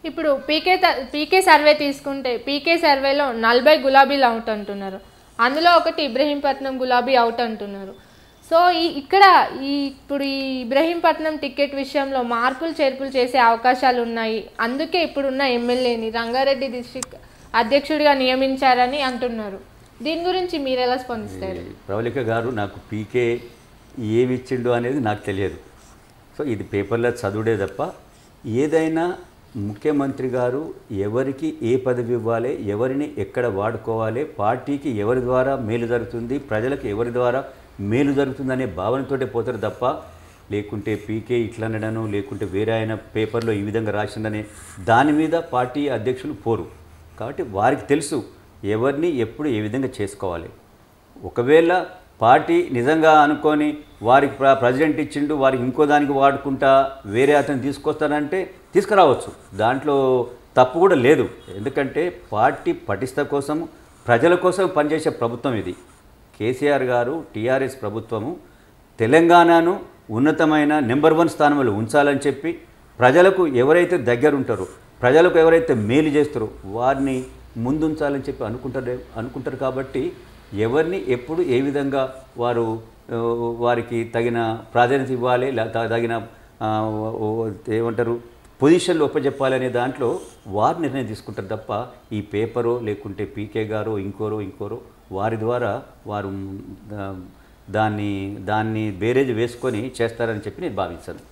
ఇప్పుడు పీకే సర్వే తీసుకుంటే పీకే సర్వేలో 40 గులాబీలు అవుట్ అంటున్నారు. అందులో ఒకటి ఇబ్రహీంపట్నం గులాబీ అవుట్ అంటున్నారు. సో ఇప్పుడు ఈ ఇబ్రహీంపట్నం టికెట్ విషయంలో మార్పులు చేర్పులు చేసే అవకాశాలు ఉన్నాయి. అందుకే ఇప్పుడున్న ఎమ్మెల్యేని రంగారెడ్డి డిస్ట్రిక్ట్ అధ్యక్షుడిగా నియమించారని అంటున్నారు. దీని గురించి మీరు ఎలా స్పందిస్తారు? ప్రవళిక గారు, నాకు పీకే ఏమి ఇచ్చిండు అనేది నాకు తెలియదు. సో ఇది పేపర్లో చదువుడే తప్ప ఏదైనా ముఖ్యమంత్రి గారు ఎవరికి ఏ పదవి ఇవ్వాలి, ఎవరిని ఎక్కడ వాడుకోవాలి, పార్టీకి ఎవరి ద్వారా మేలు జరుగుతుంది, ప్రజలకు ఎవరి ద్వారా మేలు జరుగుతుందనే భావనతోటే పోతారు తప్ప లేకుంటే పీకే ఇట్లా అనడను, లేకుంటే వేరే ఆయన పేపర్లో ఈ విధంగా రాసిండనే దాని మీద పార్టీ అధ్యక్షులు పోరు. కాబట్టి వారికి తెలుసు ఎవరిని ఎప్పుడు ఏ విధంగా చేసుకోవాలి. ఒకవేళ పార్టీ నిజంగా అనుకొని వారికి ప్రెసిడెంట్ ఇచ్చిండు, వారికి ఇంకో దానికి వాడుకుంటా వేరే అతను తీసుకొస్తానంటే తీసుకురావచ్చు, దాంట్లో తప్పు కూడా లేదు. ఎందుకంటే పార్టీ పటిష్ట కోసం ప్రజల కోసం పనిచేసే ప్రభుత్వం ఇది. కేసీఆర్ గారు టీఆర్ఎస్ ప్రభుత్వము తెలంగాణను ఉన్నతమైన నెంబర్ 1 స్థానంలో ఉంచాలని చెప్పి ప్రజలకు ఎవరైతే దగ్గర ఉంటారో, ప్రజలకు ఎవరైతే మేలు చేస్తారో వారిని ముందుంచాలని చెప్పి అనుకుంటారు. కాబట్టి ఎవరిని ఎప్పుడు ఏ విధంగా వారికి తగిన ప్రాధాన్యత ఇవ్వాలి, తగిన ఏమంటారు పొజిషన్లు ఒప్పజెప్పాలి అనే దాంట్లో వారు నిర్ణయం తీసుకుంటారు తప్ప ఈ పేపరో లేకుంటే పీకే గారో ఇంకోరో వారి ద్వారా వారు దాన్ని బేరేజ్ వేసుకొని చేస్తారని చెప్పి నేను భావించాను.